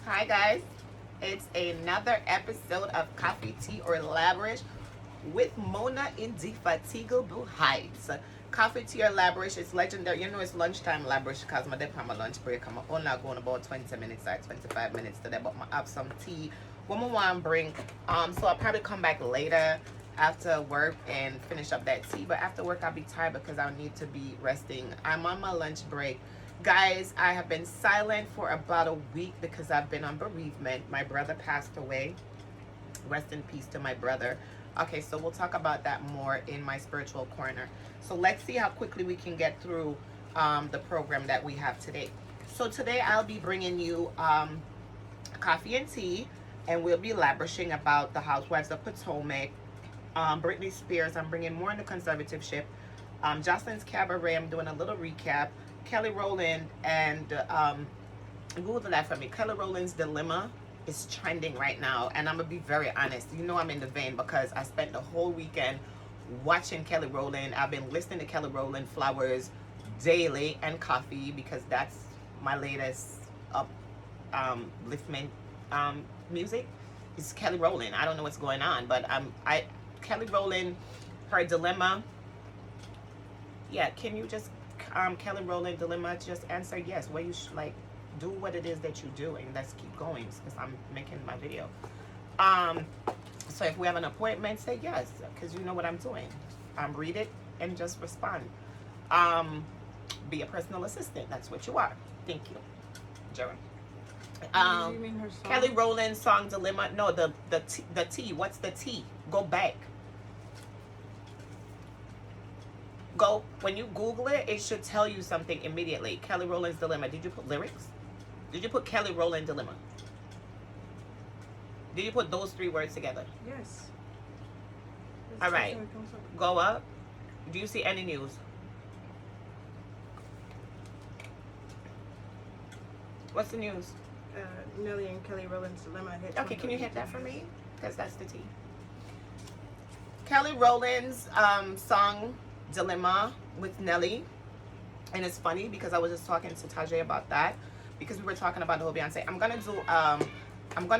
Hi guys, it's another episode of Coffee, Tea, or Labrish with Mona Indefatigable Heights. Coffee, Tea, or Labrish is legendary. You know it's lunchtime Labrish because my dip on my lunch break. I'm only going about 20 minutes or 25 minutes today, but I have some tea. What I want to bring, so I'll probably come back later after work and finish up that tea. But after work I'll be tired because I'll need to be resting. I'm on my lunch break. Guys, I have been silent for about a week because I've been on bereavement. My brother passed away. Rest in peace to my brother. Okay, so we'll talk about that more in my spiritual corner. So let's see how quickly we can get through the program that we have today. So today I'll be bringing you coffee and tea, and we'll be elaborating about the Housewives of Potomac, Britney Spears. I'm bringing more into conservativeship. Joseline's Cabaret, I'm doing a little recap. Kelly Rowland and Google that for me. Kelly Rowland's Dilemma is trending right now, and I'm gonna be very honest. You know I'm in the vein because I spent the whole weekend watching Kelly Rowland. I've been listening to Kelly Rowland Flowers daily and coffee because that's my latest upliftment music. It's Kelly Rowland. I don't know what's going on, but Kelly Rowland, her dilemma. Yeah, can you just Kelly Rowland Dilemma, just answer yes. Where you like do what it is that you do, and let's keep going because I'm making my video. So if we have an appointment, say yes because you know what I'm doing. Read it and just respond. Be a personal assistant. That's what you are. Thank you, Jeremy. You mean her song? Kelly Rowland song Dilemma. No, the T. What's the T? Go back. Go when you Google it, it should tell you something immediately. Kelly Rowland's Dilemma. Did you put lyrics? Did you put Kelly Rowland Dilemma? Did you put those three words together? Yes. All right. Go up. Do you see any news? What's the news? Nelly and Kelly Rowland's Dilemma hit. Okay, can you hit that for me? Because that's the T. Kelly Rowland's song Dilemma with Nelly. And it's funny because I was just talking to Tajay about that because we were talking about the whole Beyonce. I'm gonna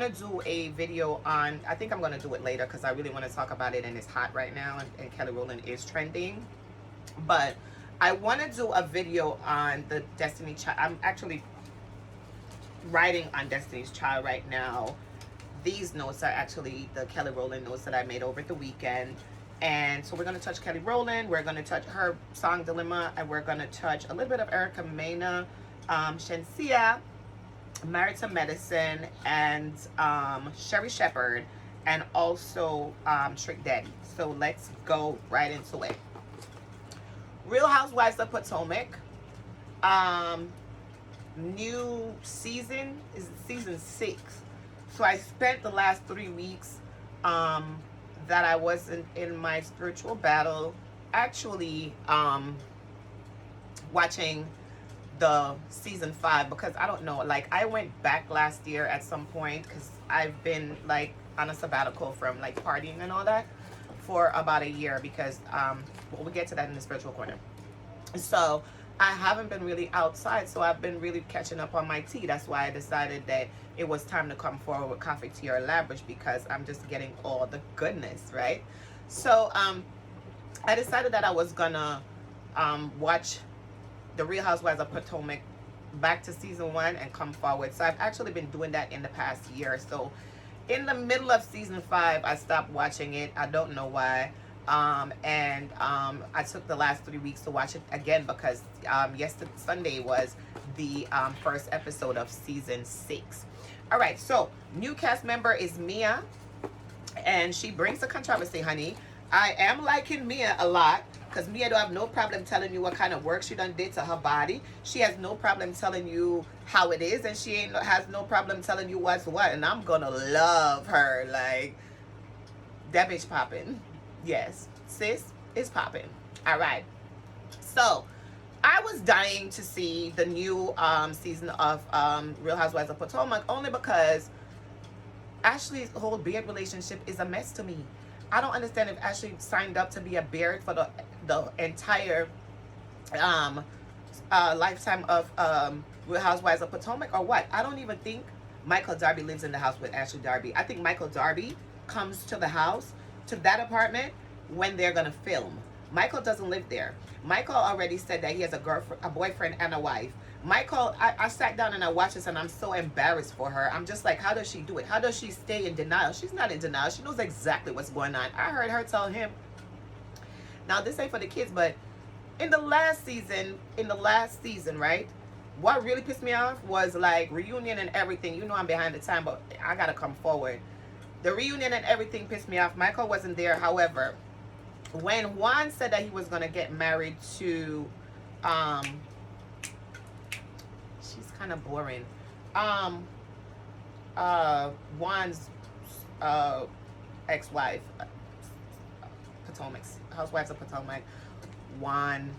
do a video on, I think I'm gonna do it later because I really want to talk about it and it's hot right now, and Kelly Rowland is trending. But I want to do a video on the Destiny Child. I'm actually writing on Destiny's Child right now. These notes are actually the Kelly Rowland notes that I made over the weekend. And so we're going to touch Kelly Rowland, we're going to touch her song Dilemma, and we're going to touch a little bit of Erica Mena, Shensia, Married to Medicine, and Sherry Shepherd, and also Trick Daddy. So let's go right into it. Real Housewives of Potomac. New season is season 6. So I spent the last 3 weeks that I wasn't in my spiritual battle actually watching the season 5 because I don't know, like I went back last year at some point because I've been like on a sabbatical from like partying and all that for about a year because we'll get to that in the spiritual corner. So I haven't been really outside, so I've been really catching up on my tea. That's why I decided that it was time to come forward with Coffee, Tea, or Labrish because I'm just getting all the goodness, right? So I decided that I was gonna watch The Real Housewives of Potomac back to season 1 and come forward. So I've actually been doing that in the past year. So in the middle of season 5, I stopped watching it. I don't know why. I took the last 3 weeks to watch it again because yesterday Sunday was the first episode of season 6. All right, so new cast member is Mia, and she brings the controversy, honey. I am liking Mia a lot because Mia don't have no problem telling you what kind of work she done did to her body. She has no problem telling you how it is, and she has no problem telling you what's what. And I'm gonna love her. Like, that bitch popping. Yes, sis is popping. All right, so I was dying to see the new season of Real Housewives of Potomac only because Ashley's whole beard relationship is a mess to me. I don't understand if Ashley signed up to be a beard for the entire lifetime of Real Housewives of Potomac or what. I don't even think Michael Darby lives in the house with Ashley Darby. I think Michael Darby comes to the house, to that apartment, when they're gonna film. Michael doesn't live there. Michael already said that he has a girlfriend, a boyfriend, and a wife. Michael, I sat down and I watched this and I'm so embarrassed for her. I'm just like, how does she do it? How does she stay in denial? She's not in denial. She knows exactly what's going on. I heard her tell him. Now this ain't for the kids, but in the last season, right? What really pissed me off was like reunion and everything. You know I'm behind the time, but I gotta come forward. The reunion and everything pissed me off. Michael wasn't there. However, when Juan said that he was gonna get married to, she's kind of boring. Juan's ex-wife, Potomac, Housewives of Potomac. Juan,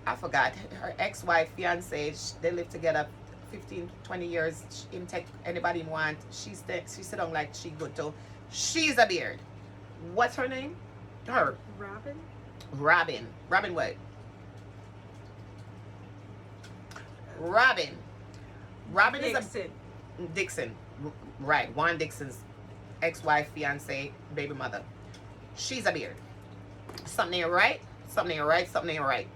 I forgot her ex-wife, fiance. They lived together 15, 20 years. She didn't take anybody want. She sit on like she good too. She's a beard. What's her name? Her. Robin? Robin. Robin what? Robin. Robin Dixon. is a Dixon. Right. Juan Dixon's ex-wife, fiance, baby mother. She's a beard. Something ain't right. Something ain't right. Something ain't right.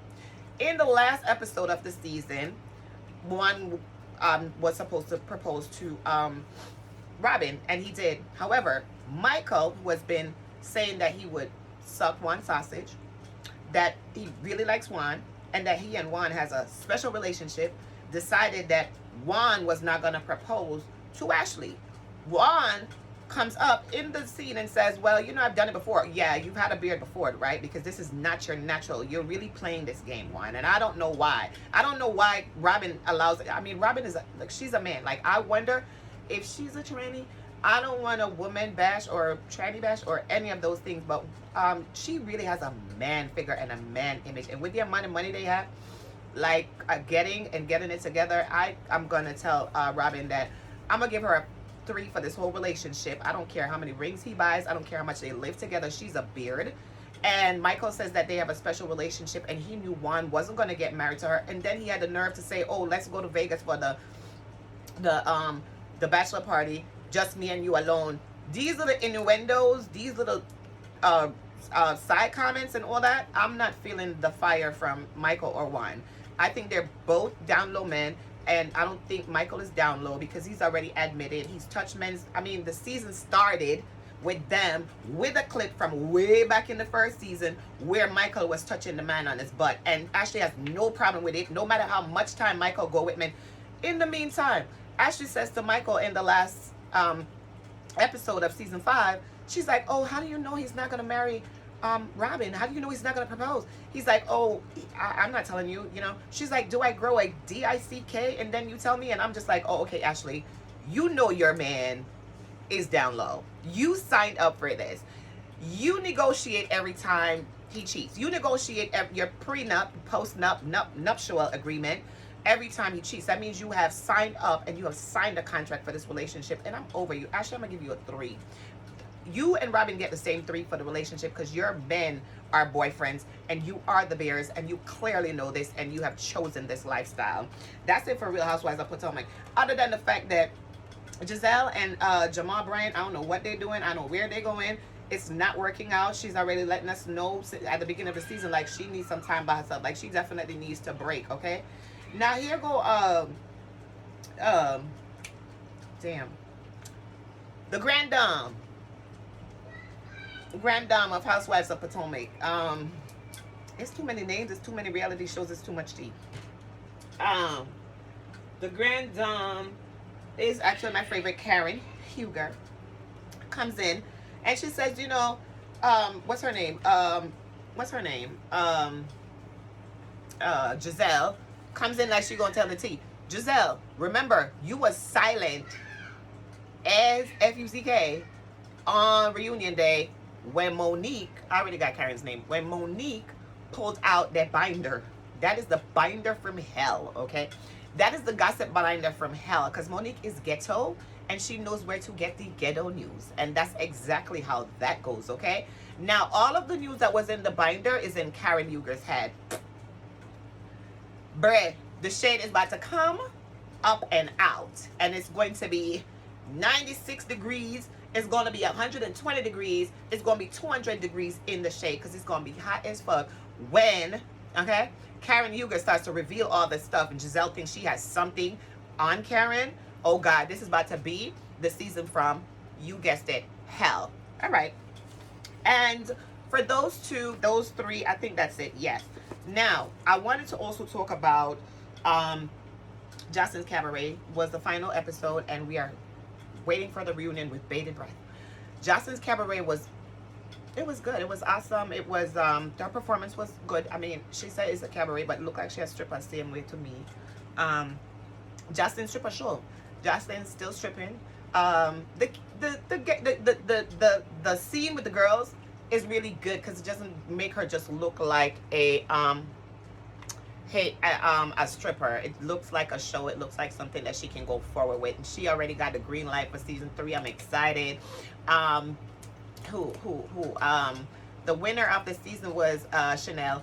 In the last episode of the season, Juan was supposed to propose to Robin, and he did. However, Michael, who has been saying that he would suck Juan sausage, that he really likes Juan, and that he and Juan has a special relationship, decided that Juan was not going to propose to Ashley. Juan comes up in the scene and says, well, you know, I've done it before. Yeah, you've had a beard before, right? Because this is not your natural. You're really playing this game, Juan. And I don't know why. I don't know why Robin allows it. I mean, Robin is, like, she's a man. Like, I wonder if she's a tranny. I don't want a woman bash or tranny bash or any of those things. But she really has a man figure and a man image. And with the amount of money they have, like, getting it together, I'm going to tell Robin that I'm going to give her a 3 for this whole relationship. I don't care how many rings he buys. I don't care how much they live together. She's a beard. And Michael says that they have a special relationship, and he knew Juan wasn't going to get married to her. And then he had the nerve to say, oh, let's go to Vegas for the bachelor party, just me and you alone. These little innuendos, these little side comments and all that, I'm not feeling the fire from Michael or Juan. I think they're both down low men. And I don't think Michael is down low because he's already admitted he's touched men's. I mean, the season started with them with a clip from way back in the first season where Michael was touching the man on his butt. And Ashley has no problem with it, no matter how much time Michael go with men. In the meantime, Ashley says to Michael in the last episode of season 5, she's like, oh, how do you know he's not going to marry Robin? How do you know he's not going to propose? He's like, oh, I'm not telling you, you know. She's like, do I grow a D-I-C-K and then you tell me? And I'm just like, oh, okay, Ashley, you know your man is down low. You signed up for this. You negotiate every time he cheats. You negotiate your prenup, post-nup, nuptial agreement every time he cheats. That means you have signed up and you have signed a contract for this relationship. And I'm over you. Ashley, I'm going to give you a 3. You and Robin get the same 3 for the relationship because your men are boyfriends and you are the bears and you clearly know this and you have chosen this lifestyle. That's it for Real Housewives of Potomac. Other than the fact that Giselle and Jamal Bryant, I don't know what they're doing. I don't know where they're going. It's not working out. She's already letting us know at the beginning of the season, like, she needs some time by herself. Like, she definitely needs to break, okay? Now, here go, damn. The Grand Dame of Housewives of Potomac. It's too many names. It's too many reality shows. It's too much tea. The Grand Dame is actually my favorite. Karen Huger comes in and she says, you know, what's her name? Giselle comes in like she gonna tell the tea. Giselle, remember, you was silent as F-U-C-K on reunion day when Monique, I already got Karen's name, when Monique pulled out that binder. That is the binder from hell, okay? That is the gossip binder from hell because Monique is ghetto and she knows where to get the ghetto news. And that's exactly how that goes, okay? Now, all of the news that was in the binder is in Karen Huger's head. Bruh, the shade is about to come up and out. And it's going to be 96 degrees. It's going to be 120 degrees. It's going to be 200 degrees in the shade because it's going to be hot as fuck when, okay, Karen Huger starts to reveal all this stuff and Giselle thinks she has something on Karen. Oh God, this is about to be the season from, you guessed it, hell. All right. And for those three, I think that's it. Yes. Now, I wanted to also talk about Joseline's Cabaret was the final episode, and we are waiting for the reunion with bated breath. Joseline's Cabaret was good. It was awesome. It was their performance was good. I mean, she said it's a cabaret, but it looked like she has strippers same way to me. Joseline's stripper show. Joseline's still stripping. The scene with the girls is really good because it doesn't make her just look like a stripper. It looks like a show. It looks like something that she can go forward with. And she already got the green light for season 3. I'm excited. The winner of the season was Chanel.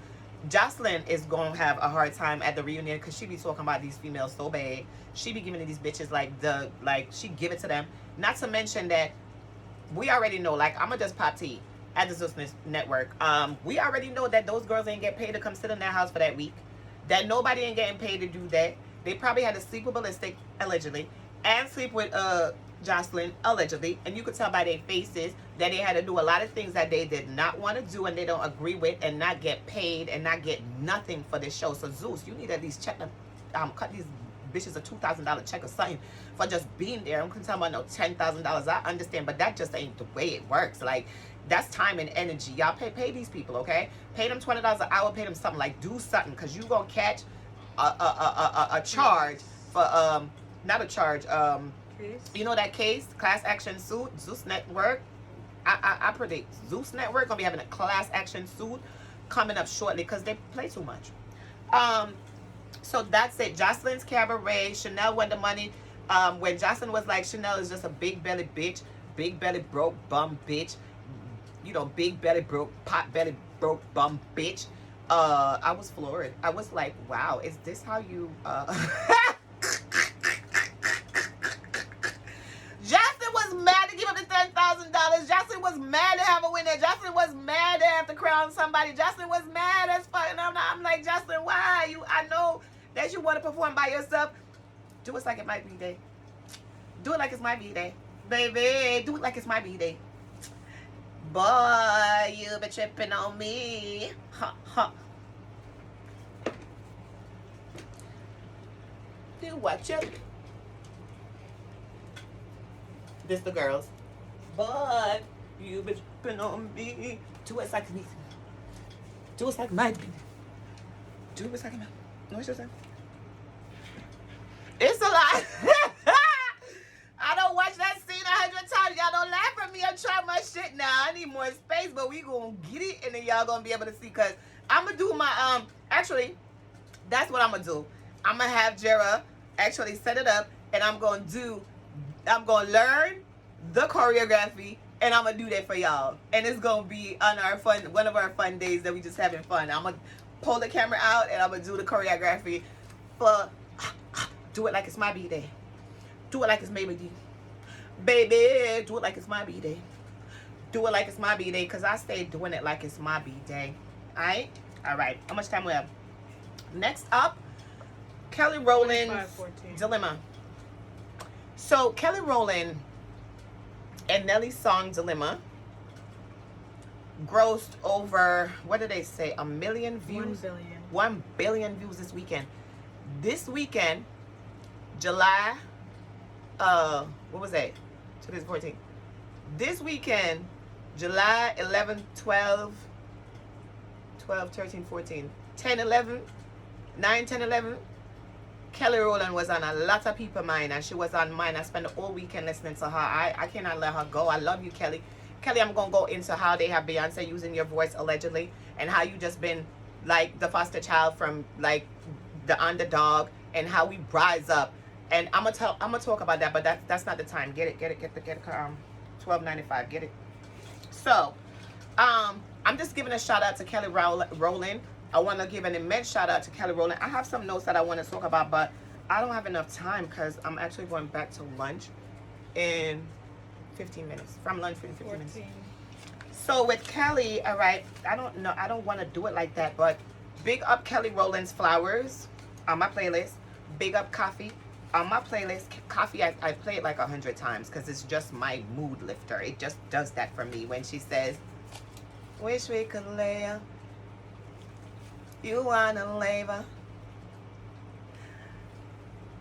Joseline is going to have a hard time at the reunion because she be talking about these females so bad. She be giving these bitches she give it to them. Not to mention that we already know, like, I'm going to just pop tea at the Zeus Network. We already know that those girls ain't get paid to come sit in their house for that week. That nobody ain't getting paid to do that. They probably had to sleep with Ballistic, allegedly, and sleep with Joseline, allegedly. And you could tell by their faces that they had to do a lot of things that they did not want to do and they don't agree with and not get paid and not get nothing for this show. So Zeus, you need at least check them, cut these bitches a $2,000 check or something for just being there. I'm talking about no $10,000. I understand, but that just ain't the way it works. Like, that's time and energy. Y'all pay these people, okay? Pay them $20 an hour. Pay them something, like, do something, because you gonna catch a charge for not a charge, you know that case, class action suit. Zeus Network, I predict Zeus Network gonna be having a class action suit coming up shortly because they play too much. So that's it. Joseline's Cabaret. Chanel won the money. When Joseline was like, Chanel is just a big belly bitch, big belly broke bum bitch, you know, big belly broke, pot belly broke bum bitch. I was floored. I was like, wow, is this how you Joseline was mad to give up the $10,000. Joseline was mad to have a winner. Joseline was mad to have to crown somebody. Joseline was mad as fuck. And I'm like, Joseline, why? I know that you want to perform by yourself. Do it like it might be day. Do it like it's my B-Day. Baby, do it like it's my B-Day. Boy, you been tripping on me. Ha, ha. Do what you... This the girls. But you been tripping on me. Do it like me. Do it like my B-Day. Do it like my... No, what you saying? It's a lot. I don't watch that scene 100 times. Y'all don't laugh at me. I'm trying my shit now. I need more space, but we gonna get it, and then y'all gonna be able to see. Cause I'm gonna do my Actually, that's what I'm gonna do. I'm gonna have Jera actually set it up, and I'm gonna learn the choreography, and I'm gonna do that for y'all. And it's gonna be on our one of our fun days that we just having fun. I'm gonna pull the camera out, and I'm gonna do the choreography for. Do it like it's my B-Day. Do it like it's maybe D. Baby, do it like it's my B-Day. Do it like it's my B-Day, because I stay doing it like it's my B-Day. Alright? Alright. How much time we have? Next up, Kelly Rowland's Dilemma. So, Kelly Rowland and Nelly's song Dilemma grossed over, what did they say, 1 million views? 1 billion. 1 billion views this weekend. This weekend, July, what was that? Today's 14th. This weekend, July 11, 12, 13, 14, 10, 11, 9, 10, 11. Kelly Rowland was on a lot of people's mind, and she was on mine. I spent the whole weekend listening to her. I cannot let her go. I love you, Kelly. Kelly, I'm going to go into how they have Beyonce using your voice, allegedly, and how you just been, like, the foster child from, like, the underdog, and how we rise up. And I'm gonna talk about that, but that's not the time. Get it, $12.95. Get it. So, I'm just giving a shout out to Kelly Rowland. I want to give an immense shout out to Kelly Rowland. I have some notes that I want to talk about, but I don't have enough time because I'm actually going back to lunch. in 15 minutes. From lunch in 15 minutes. 14. So with Kelly, all right, I don't know, I don't want to do it like that, but big up Kelly Rowland's Flowers on my playlist. Big up Coffee on my playlist. Coffee, I play it like 100 times because it's just my mood lifter. It just does that for me when she says, wish we could lay up. You wanna labor.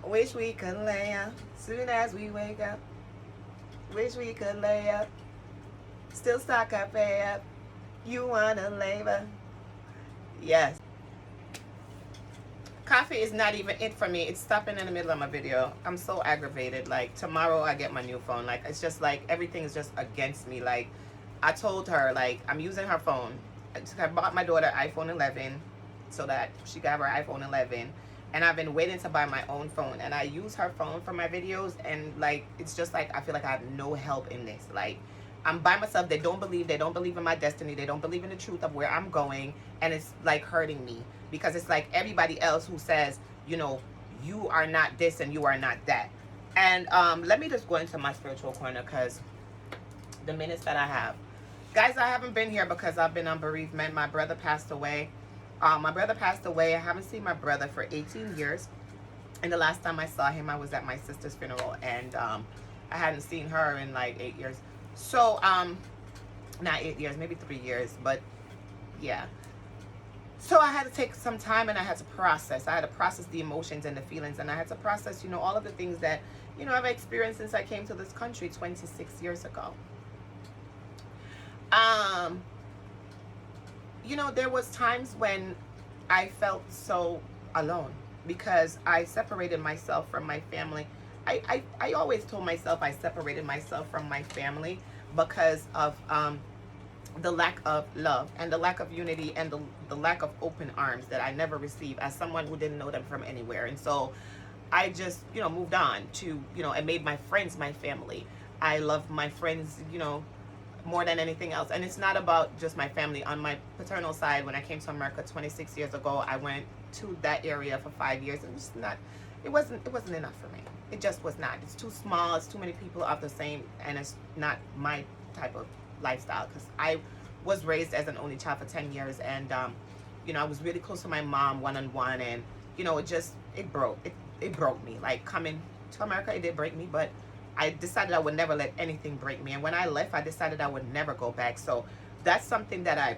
Wish we could lay up soon as we wake up. Wish we could lay up. Still stock up, pay up. You wanna labor. Yes. Coffee is not even it for me. It's stopping in the middle of my video. I'm so aggravated. Like, tomorrow I get my new phone. Like, it's just like everything is just against me. Like, I told her, like, I'm using her phone. I bought my daughter iPhone 11 so that she got her iPhone 11. And I've been waiting to buy my own phone. And I use her phone for my videos. And, like, it's just like I feel like I have no help in this. Like, I'm by myself. They don't believe in my destiny. They don't believe in the truth of where I'm going. And it's, like, hurting me. Because it's like everybody else who says, you know, you are not this and you are not that. And let me just go into my spiritual corner because the minutes that I have. Guys, I haven't been here because I've been on bereavement. My brother passed away. I haven't seen my brother for 18 years. And the last time I saw him, I was at my sister's funeral. And I hadn't seen her in like 8 years. So, not 8 years, maybe 3 years. But, yeah. So I had to take some time and I had to process. I had to process the emotions and the feelings. And I had to process, you know, all of the things that, you know, I've experienced since I came to this country 26 years ago. You know, there was times when I felt so alone because I separated myself from my family. I always told myself I separated myself from my family because of the lack of love and the lack of unity and the lack of open arms that I never received as someone who didn't know them from anywhere. And so I just, you know, moved on to, you know, and made my friends my family. I love my friends, you know, more than anything else. And it's not about just my family. On my paternal side, when I came to America 26 years ago, I went to that area for 5 years, and it's not, it wasn't enough for me. It just was not. It's too small. It's too many people of the same, and it's not my type of lifestyle because I was raised as an only child for 10 years, and you know, I was really close to my mom one-on-one, and you know, it broke me. Like, coming to America, it did break me, but I decided I would never let anything break me. And when I left, I decided I would never go back. So that's something that I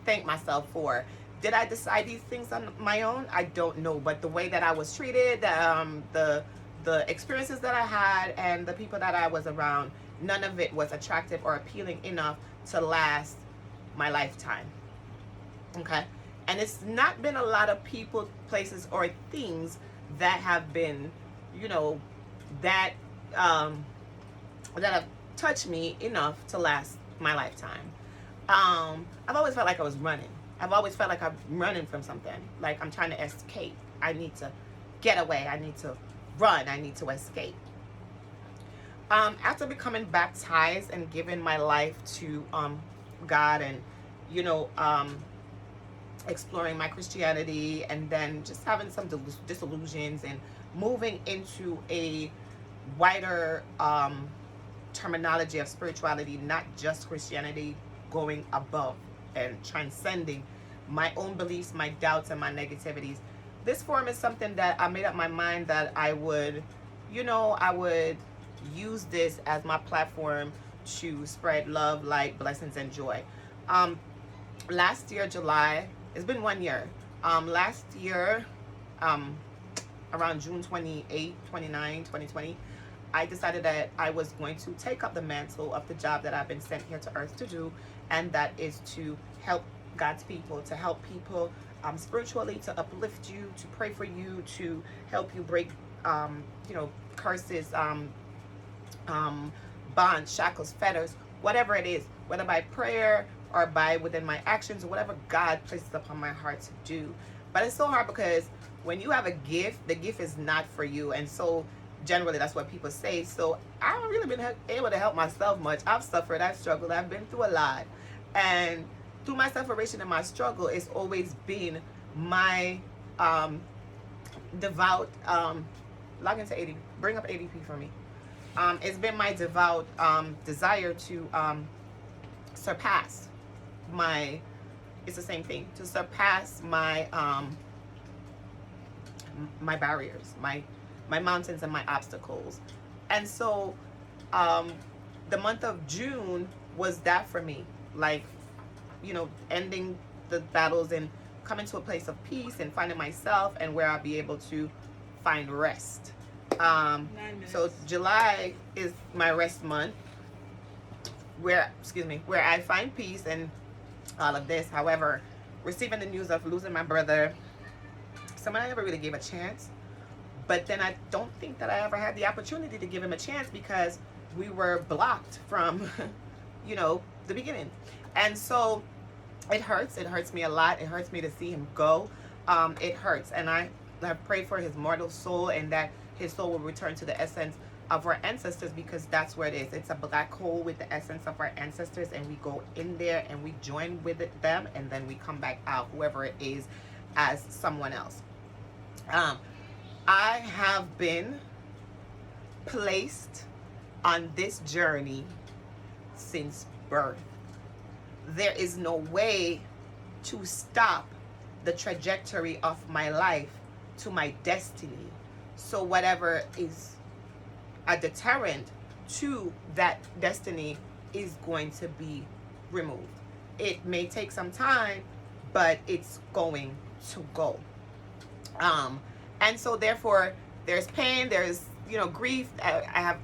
thank myself for. Did I decide these things on my own? I don't know. But the way that I was treated, the experiences that I had, and the people that I was around, none of it was attractive or appealing enough to last my lifetime. Okay? And it's not been a lot of people, places, or things that have been, you know, that have touched me enough to last my lifetime. I've always felt like I was running. I've always felt like I'm running from something. Like I'm trying to escape. I need to get away. I need to run. I need to escape. After becoming baptized and giving my life to God, and you know, exploring my Christianity, and then just having some disillusions and moving into a wider terminology of spirituality, not just Christianity, going above and transcending my own beliefs, my doubts, and my negativities. This forum is something that I made up my mind that I would, you know, I would use this as my platform to spread love, light, blessings, and joy. Last year, July, it's been 1 year. Last year, around June 28, 29, 2020, I decided that I was going to take up the mantle of the job that I've been sent here to earth to do, and that is to help God's people, to help people spiritually, to uplift you, to pray for you, to help you break, you know, curses, bonds, shackles, fetters, whatever it is, whether by prayer or by within my actions, or whatever God places upon my heart to do. But it's so hard because when you have a gift, the gift is not for you. And so generally that's what people say. So I haven't really been able to help myself much. I've suffered, I've struggled, I've been through a lot. And through my separation and my struggle, it's always been my devout, log into ADP, bring up ADP for me. It's been my devout desire to surpass my, it's the same thing, to surpass my barriers, my mountains and my obstacles. And so um, the month of June was that for me, like, ending the battles and coming to a place of peace and finding myself and where I'll be able to find rest. So July is my rest month, where I find peace and all of this. However, receiving the news of losing my brother, someone I never really gave a chance, but then I don't think that I ever had the opportunity to give him a chance because we were blocked from, the beginning. And so it hurts. It hurts me a lot. It hurts me to see him go. It hurts. And I pray for his mortal soul and that his soul will return to the essence of our ancestors, because that's where it is. It's a black hole with the essence of our ancestors, and we go in there and we join with them, and then we come back out, whoever it is, as someone else. I have been placed on this journey since birth. There is no way to stop the trajectory of my life to my destiny. So whatever is a deterrent to that destiny is going to be removed. It may take some time, but it's going to go. And so therefore there's pain, there's grief. I have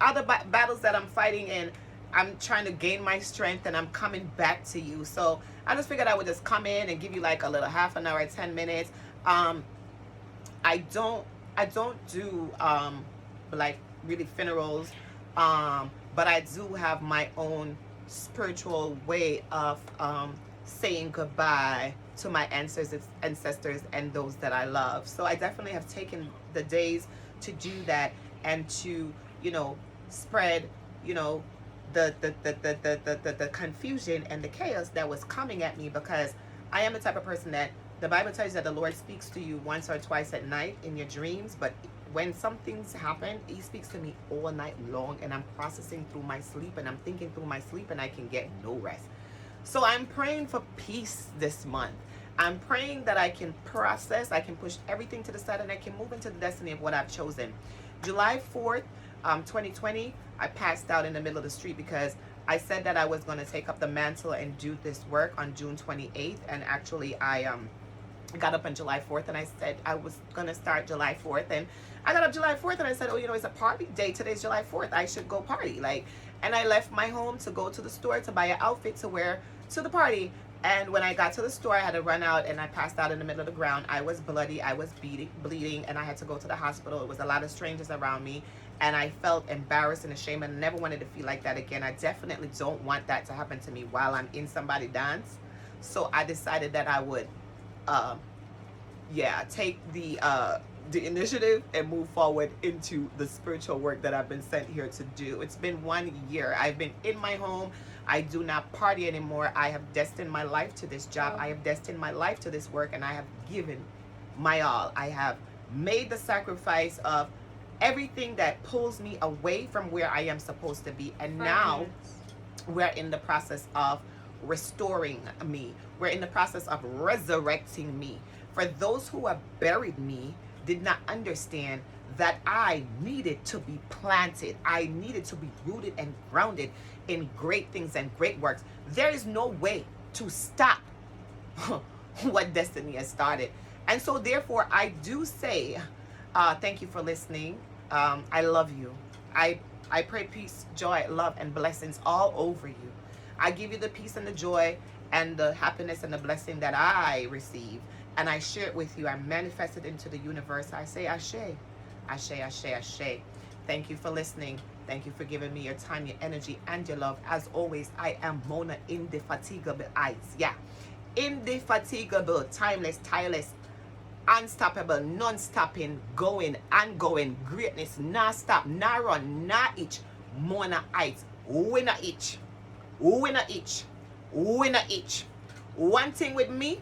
other battles that I'm fighting, and I'm trying to gain my strength, and I'm coming back to you. So I just figured I would just come in and give you like a little half an hour, 10 minutes. I don't do like really funerals, but I do have my own spiritual way of saying goodbye to my ancestors and those that I love. So I definitely have taken the days to do that, and to spread the confusion and the chaos that was coming at me, because I am the type of person that the Bible tells you that the Lord speaks to you once or twice at night in your dreams, but when some things happen, he speaks to me all night long, and I'm processing through my sleep, and I'm thinking through my sleep, and I can get no rest. So I'm praying for peace this month. I'm praying that I can process, I can push everything to the side, and I can move into the destiny of what I've chosen. July 4th, 2020, I passed out in the middle of the street because I said that I was going to take up the mantle and do this work on June 28th, and actually I got up on July 4th, and I said I was going to start July 4th, and I got up July 4th, and I said, it's a party day. Today's July 4th. I should go party. And I left my home to go to the store to buy an outfit to wear to the party. And when I got to the store, I had to run out, and I passed out in the middle of the ground. I was bloody, I was bleeding, and I had to go to the hospital. It was a lot of strangers around me, and I felt embarrassed and ashamed, and never wanted to feel like that again. I definitely don't want that to happen to me while I'm in somebody's dance. So I decided that I would take the initiative and move forward into the spiritual work that I've been sent here to do. It's been 1 year. I've been in my home. I do not party anymore. I have destined my life to this job. I have destined my life to this work, and I have given my all. I have made the sacrifice of everything that pulls me away from where I am supposed to be. And now we're in the process of restoring me. We're in the process of resurrecting me. For those who have buried me did not understand that I needed to be planted. I needed to be rooted and grounded in great things and great works. There is no way to stop what destiny has started. And so therefore I do say, thank you for listening. I love you. I pray peace, joy, love, and blessings all over you. I give you the peace and the joy and the happiness and the blessing that I receive, and I share it with you. I manifest it into the universe. I say ashe, ashe, ashe, ashe. Thank you for listening. Thank you for giving me your time, your energy, and your love. As always, I am Mona, indefatigable eyes. Yeah, indefatigable, timeless, tireless, unstoppable, non-stopping, going and going. Greatness, nah stop, nah run, nah itch. Mona Heights, winner itch, winner itch, winner itch. One thing with me: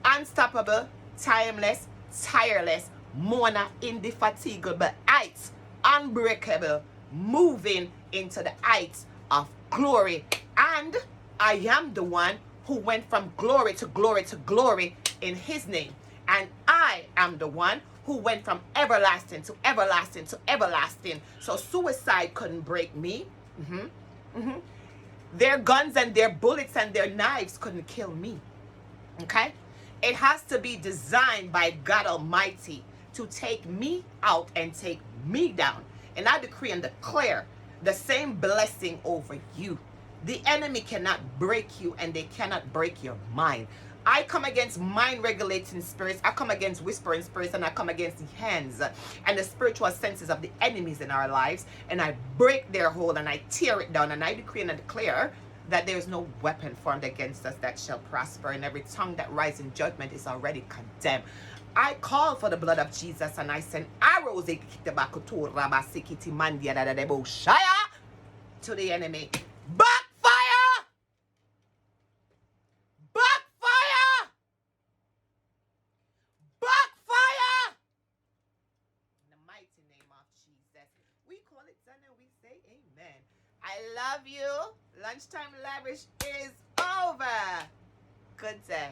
unstoppable, timeless, tireless, Mona, indefatigable, heights, unbreakable, moving into the heights of glory. And I am the one who went from glory to glory to glory in his name. And I am the one who went from everlasting to everlasting to everlasting. So suicide couldn't break me. Their guns and their bullets and their knives couldn't kill me. Okay? It has to be designed by God Almighty to take me out and take me down. And I decree and declare the same blessing over you. The enemy cannot break you, and they cannot break your mind. I come against mind regulating spirits. I come against whispering spirits, and I come against the hands and the spiritual senses of the enemies in our lives. And I break their hold and I tear it down. And I decree and I declare that there is no weapon formed against us that shall prosper, and every tongue that rises in judgment is already condemned. I call for the blood of Jesus, and I send arrows to the enemy. Backfire! Backfire! Backfire! In the mighty name of Jesus, we call it done and we say amen. I love you. Lunchtime Lavish is over. Good day.